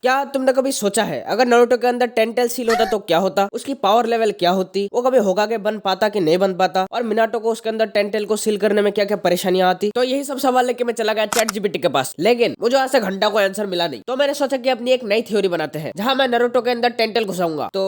क्या तुमने कभी सोचा है अगर नारुतो के अंदर 10 टेल सील होता तो क्या होता, उसकी पावर लेवल क्या होती, वो कभी होकागे बन पाता कि नहीं बन पाता, और मिनाटो को उसके अंदर 10 टेल को सील करने में क्या क्या परेशानियां आती। तो यही सब सवाल लेके मैं चला गया चैट जीपीटी के पास, लेकिन मुझे आज से घंटा को आंसर मिला नहीं। तो मैंने सोचा कि अपनी एक नई थ्योरी बनाते हैं जहां मैं नारुतो के अंदर 10 टेल घुसाऊंगा। तो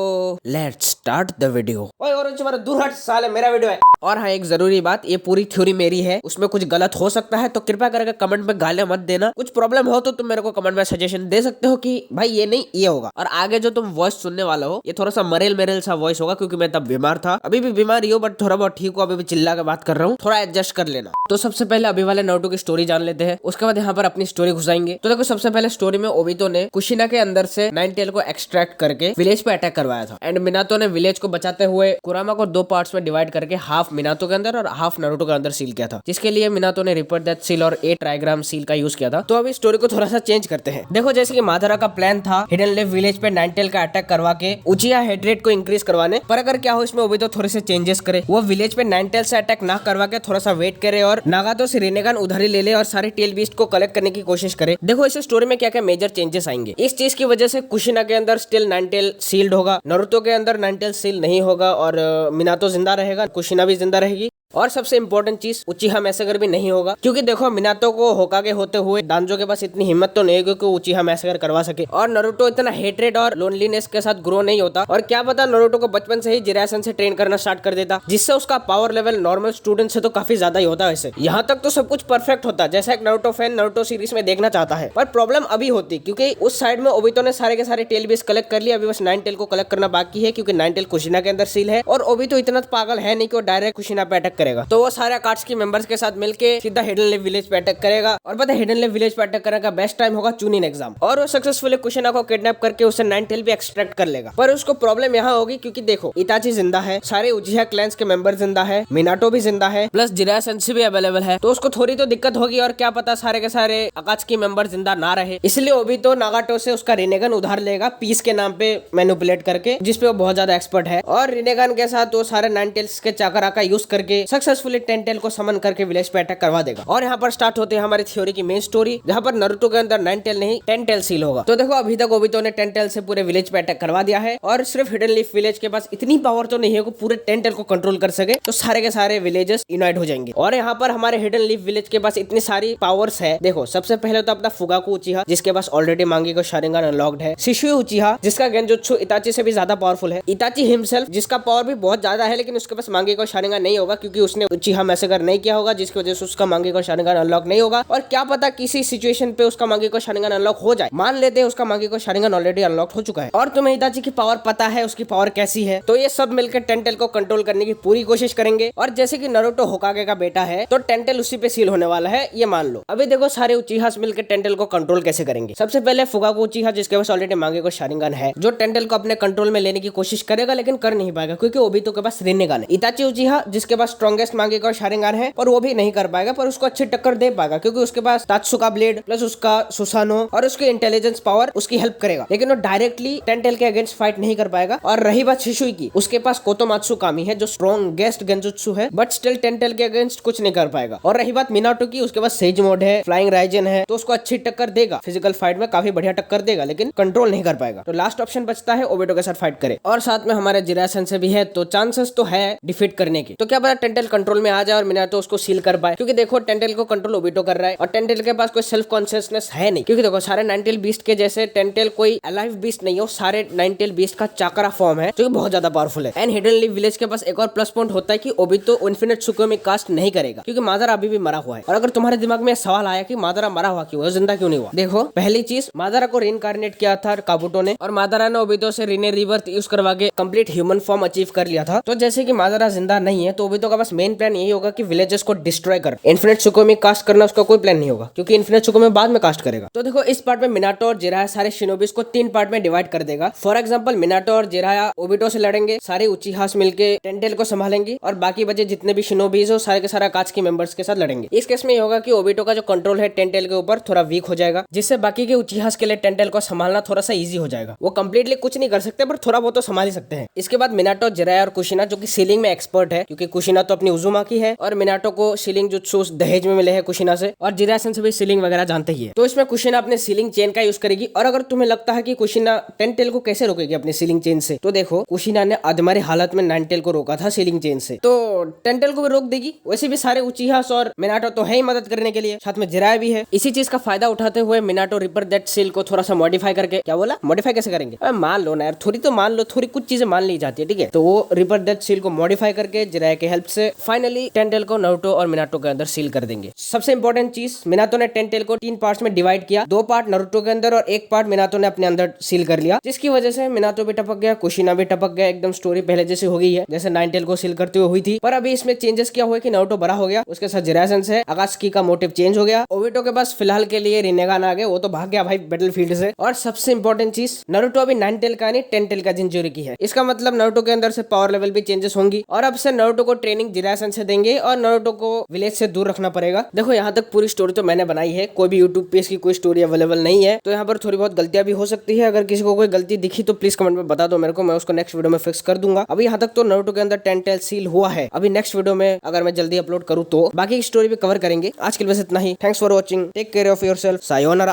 लेट्स स्टार्ट द वीडियो। ओए और तुम्हारा दूर हट साले, मेरा वीडियो है। और हाँ, एक जरूरी बात, ये पूरी थ्योरी मेरी है, उसमें कुछ गलत हो सकता है तो कृपया करके कमेंट में गालियां मत देना। कुछ प्रॉब्लम हो तो तुम मेरे को कमेंट में सजेशन दे सकते हो कि भाई ये नहीं ये होगा। और आगे जो तुम वॉइस सुनने वाला हो ये थोड़ा सा मरेल मरेल सा वॉइस होगा, क्योंकि मैं तब बीमार था। अभी भी बीमार ही हूँ बट थोड़ा बहुत ठीक हूँ। अभी भी चिल्ला के बात कर रहा हूँ, थोड़ा एडजस्ट कर लेना। तो सबसे पहले अभी वाले नारुतो की स्टोरी जान लेते हैं, उसके बाद यहाँ पर अपनी स्टोरी घुसाएंगे। तो देखो, सबसे पहले स्टोरी में ओबितो ने कुशिना के अंदर से 9 टेल को एक्सट्रैक्ट करके विलेज पे अटैक करवाया था। एंड मिनातो ने विलेज को बचाते हुए कुरामा को 2 पार्ट्स में डिवाइड करके हाफ मिनातो के अंदर और हाफ नारुतो के अंदर सील किया था, जिसके लिए मिनातो ने रिपर डेथ सील और 8 ट्राइग्राम सील का यूज किया था। तो अभी स्टोरी को थोड़ा सा चेंज करते हैं। देखो, जैसे कि मादारा का प्लान था हिडन लेव विलेज पे 9 टेल का अटैक करवा के उचिहा हेड रेट को इंक्रीज करवाने, पर अगर क्या हो इसमें ओबितो थोड़े से चेंजेस करे, वो विलेज पे 9 टेल से अटैक ना करवा के थोड़ा सा वेट करे और नागातो से रिनेगान उधारी ले ले और सारे टेल बीस्ट को कलेक्ट करने की कोशिश करे। देखो, इस स्टोरी में क्या क्या मेजर चेंजेस आएंगे। इस चीज की वजह से कुशिना के अंदर स्टिल 9 टेल सील्ड होगा, नारुतो के अंदर 9 टेल सील नहीं होगा और मिनातो जिंदा रहेगा, कुशिना भी जिंदा रहेगी। और सबसे इंपॉर्टेंट चीज, उचिहा मैसेगर भी नहीं होगा, क्योंकि देखो मिनातो को होकागे होते हुए डांजो के पास इतनी हिम्मत तो नहीं है कि उचिहा मैसेगर करवा सके। और नारुतो इतना हेट्रेड और लोनलीनेस के साथ ग्रो नहीं होता, और क्या पता नारुतो को बचपन से ही जिरासन से ट्रेन करना स्टार्ट कर देता, जिससे उसका पावर लेवल नॉर्मल स्टूडेंट से तो काफी ज्यादा ही होता है। वैसे यहाँ तक तो सब कुछ परफेक्ट होता, जैसा एक नारुतो फैन नारुतो सीरीज में देखना चाहता है। पर प्रॉब्लम अभी होती क्योंकि उस साइड में ओबितो ने सारे के सारे टेल बेस कलेक्ट कर लिया, अभी बस 9 टेल को कलेक्ट करना बाकी है, क्योंकि 9 टेल कुशिना के अंदर सील है। और ओबितो इतना पागल है नहीं कि वो डायरेक्ट कुशिना पे अटैक करेगा, तो वो सारे कार्ड्स की मेंबर्स के साथ मिलके सीधा हिडन लेव विलेज पे अटैक करेगा। और पता है हिडन लेव विलेज पे अटैक करने का बेस्ट टाइम होगा चूनिन एग्जाम, और वो सक्सेसफुली कुशिना को किडनैप करके उसे 9 टेल भी एक्सट्रैक्ट कर लेगा। पर उसको प्रॉब्लम यहाँ होगी क्योंकि देखो, इताची जिंदा है, सारे उचिहा क्लैंस के मेंबर जिंदा है, मिनाटो भी जिंदा है, प्लस जिराया सेंसी भी अवेलेबल है, तो उसको थोड़ी तो दिक्कत होगी। और क्या पता सारे के सारे अकात्सुकी मेंबर जिंदा ना रहे, इसलिए ओबितो नागाटो से उसका रिनेगन उधार लेगा पीस के नाम पे मैनिपुलेट करके, जिसपे वो बहुत ज्यादा एक्सपर्ट है। और रिनेगन के साथ वो सारे 9 टेल्स के चाकरा का यूज करके सक्सेसफुली 10 टेल को समन करके विलेज पे अटैक करवा देगा। और यहाँ पर स्टार्ट होती है हमारी थ्योरी की मेन स्टोरी, जहाँ पर नारुतो के अंदर 9 टेल नहीं 10 टेल सील होगा। तो देखो, अभी तक ओबितो ने 10 टेल से पूरे विलेज पे अटैक करवा दिया है, और सिर्फ हिडन लीफ विलेज के पास इतनी पावर तो नहीं है कि पूरे 10 टेल को कंट्रोल कर सके, तो सारे के सारे विलेजेस यूनाइट हो जाएंगे। और यहाँ पर हमारे हिडन लीफ विलेज के पास इतनी सारी पावर्स है। देखो, सबसे पहले तो अपना फुगाकू उचिहा, जिसके पास ऑलरेडी मांगी को शारिंगन अनलॉक्ड है, शिशुए उचिहा, जिसका गेंजुत्सु इताची से भी ज्यादा पावरफुल है, इताची हिमसेल्फ, जिसका पावर भी बहुत ज्यादा है, लेकिन उसके पास मांगी को शारिंगन नहीं होगा क्योंकि उसने उचिहा मैसेगर नहीं किया होगा, जिसकी वजह से उसका मांगी को शारिंगन अनलॉक नहीं होगा। और क्या पता किसी सिचुएशन पे उसका मांगी को शारिंगन अनलॉक हो जाए, मान लेते हैं उसका मांगी को शारिंगन ऑलरेडी अनलॉक हो चुका है, और तुम्हें इताची की पावर पता है, उसकी पावर कैसी है, तो ये सब मिलकर 10 टेल को कंट्रोल करने की पूरी कोशिश करेंगे। और जैसे कि नारुतो होकागे का बेटा है, तो 10 टेल उसी पे सील होने वाला है, ये मान लो। अभी देखो, सारे उचिहास मिलकर 10 टेल को कंट्रोल कैसे करेंगे। सबसे पहले फुगाकू उचिहा, जिसके पास ऑलरेडी मांगे को शारिंगन है, जो 10 टेल को अपने कंट्रोल में लेने की कोशिश करेगा, लेकिन कर नहीं पाएगा क्योंकि ओबितो के पास रिनेगन है। इताची उचिहा, जिसके पास स्ट्रॉन्गेस्ट मांगे को शारिंगन है, और वो भी नहीं कर पाएगा, पर उसको अच्छी टक्कर दे पाएगा क्योंकि उसके पास तात्सुका ब्लेड प्लस उसका सुसानो और उसकी इंटेलिजेंस पावर उसकी हेल्प करेगा, लेकिन वो डायरेक्टली 10 टेल के अगेंस्ट फाइट नहीं कर पाएगा। और रही बात शिशुई की, उसके पास कोतोमात्सु कामी है जो स्ट्रॉन्गेस्ट गेंजुत्सु है, बट स्टिल 10 टेल के अगेंस्ट कुछ नहीं कर पाएगा। और रही बात मिनाटो की, उसके पास सेज मोड है, फ्लाइंग राइजन है, तो उसको अच्छी टक्कर देगा, फिजिकल फाइट में काफी बढ़िया टक्कर देगा, लेकिन कंट्रोल नहीं कर पाएगा। तो लास्ट ऑप्शन बचता है ओबितो के साथ फाइट करे, और साथ में हमारे जिरासन से भी है, तो चांसेस तो है डिफीट करने की। तो क्या पता 10 टेल कंट्रोल में आ जाए और मिनाटो उसको सील कर पाए, क्योंकि देखो 10 टेल को कंट्रोल ओबितो कर रहा है, और 10 टेल के पास कोई सेल्फ कॉन्शियसनेस है नहीं, क्योंकि देखो सारे 9 टेल बीस्ट के जैसे 10 टेल कोई अलाइव बीस्ट नहीं है, वो सारे 9 टेल बीस्ट का चाकरा फॉर्म है, जो बहुत ज्यादा पावरफुल है। एंड हिडन लीफ विलेज के पास एक और प्लस पॉइंट होता है कि ओबितो इन्फिनिट त्सुकुयोमी कास्ट नहीं करेगा, क्योंकि मादारा अभी भी मरा हुआ है। और अगर तुम्हारे दिमाग में सवाल आया कि मादारा मरा हुआ क्यों है, जिंदा क्यों नहीं हुआ, देखो पहली चीज, मादारा को रीइंकार्नेट किया था काबुटो ने, और मादारा ने ओबितो से रीने रिवर्थ यूज करवा के कंप्लीट ह्यूमन फॉर्म अचीव कर लिया था। तो जैसे कि मादारा जिंदा नहीं है, तो ओबितो का बस मेन प्लान यही होगा कि विलेजेस को डिस्ट्रॉय कर, इन्फिनिट त्सुकुयोमी कास्ट करना उसका कोई प्लान नहीं होगा, क्योंकि इन्फिनिट त्सुकुयोमी बाद में कास्ट करेगा। तो देखो, इस पार्ट में मिनाटो और जिराया सारे शिनोबिस को 3 पार्ट में डिवाइड कर देगा। फॉर एग्जांपल, मिनाटो और जिराया ओबितो से लड़ेंगे, सारे उचिहास मिलके 10 टेल को संभालेंगे, और बाकी बचे जितने भी शिनोबीज हो सारे के सारे अकात्सुकी मेंबर्स के साथ लड़ेंगे। इस केस में ये होगा कि ओबितो का जो कंट्रोल है 10 टेल के ऊपर थोड़ा वीक हो जाएगा, जिससे बाकी के उचिहास के लिए 10 टेल को संभालना थोड़ा सा इजी हो जाएगा। वो कंप्लीटली कुछ नहीं कर सकते, पर थोड़ा बहुत तो संभाल ही सकते हैं। इसके बाद मिनाटो, जिराया और कुशिना, जो कि सीलिंग में एक्सपर्ट है, क्योंकि कुशिना तो अपनी उजुमा की है और मिनाटो को सीलिंग जुत्सु दहेज में मिले है कुशिना से, और जिरासन से भी सीलिंग वगैरह जानते ही है। तो इसमें कुशिना अपने सीलिंग चेन का यूज करेगी। और अगर तुम्हें लगता है कि कुशिना टेन टेल को कैसे रोकेगी अपनी सीलिंग चेन से, तो देखो कुशिना ने आदमारी हालत में नाइन टेल को रोका था सीलिंग चेन से, तो टेन टेल को भी रोक देगी। वैसे भी सारे उचिहा और मिनाटो तो है ही मदद करने के लिए, साथ में जिराय भी है। इसी चीज का फायदा उठाते हुए मिनाटो रिपर दैट सील को थोड़ा सा मॉडिफाई करके, क्या बोला मॉडिफाई कैसे करेंगे, मान लो ना यार, थोड़ी तो मान लो, थोड़ी कुछ चीजें मान ली जाती है, ठीक है। तो वो रिपर दैट सील को मॉडिफाई करके जिराय के हेल्प से फाइनली टेन टेल को नारुतो और मिनाटो के अंदर सील कर देंगे। सबसे इंपॉर्टेंट चीज, मिनाटो ने टेन टेल को 3 पार्ट्स में डिवाइड किया, 2 पार्ट नारुतो के अंदर और 1 पार्ट मिनाटो ने अपने अंदर सील कर लिया, जिसकी वजह से मिनाटो भी टपक गया, कुशिना भी टपक गया। एकदम स्टोरी पहले जैसी हो गई है जैसे नाइन टेल को सील करते हुए हुई थी। पर अभी इसमें चेंजेस क्या हुए कि नारुतो बड़ा हो गया, उसके साथ जिरासन से अकात्सुकी का मोटिव चेंज हो गया, ओबिटो के पास फिलहाल के लिए रिनेगान आ गए, वो तो भाग गया भाई बैटलफील्ड से। और सबसे इंपॉर्टेंट चीज, नारुतो अभी नाइन टेल का नहीं 10 टेल का जिंजूरी की है। इसका मतलब नारुतो के अंदर से पावर लेवल भी चेंजेस होंगी और अब से नारुतो को ट्रेनिंग जिरासन से देंगे और नारुतो को विलेज से दूर रखना पड़ेगा। देखो यहाँ तक पूरी स्टोरी तो मैंने बनाई है, कोई भी यूट्यूब पे इसकी कोई स्टोरी अवेलेबल नहीं है, तो यहाँ पर थोड़ी बहुत गलतियां भी हो सकती है। अगर किसी को कोई गलती दिखी तो प्लीज कमेंट में बता दो मेरे को, मैं उसको नेक्स्ट वीडियो में फिक्स कर दूंगा। अभी यहाँ तक तो नारुतो के अंदर 10 टेल सील हुआ है, अभी नेक्स्ट वीडियो में अगर मैं जल्दी अपलोड करूँ तो बाकी की स्टोरी भी कवर करेंगे। आज के लिए बस इतना ही। Thanks for watching, take care of yourself, sayonara.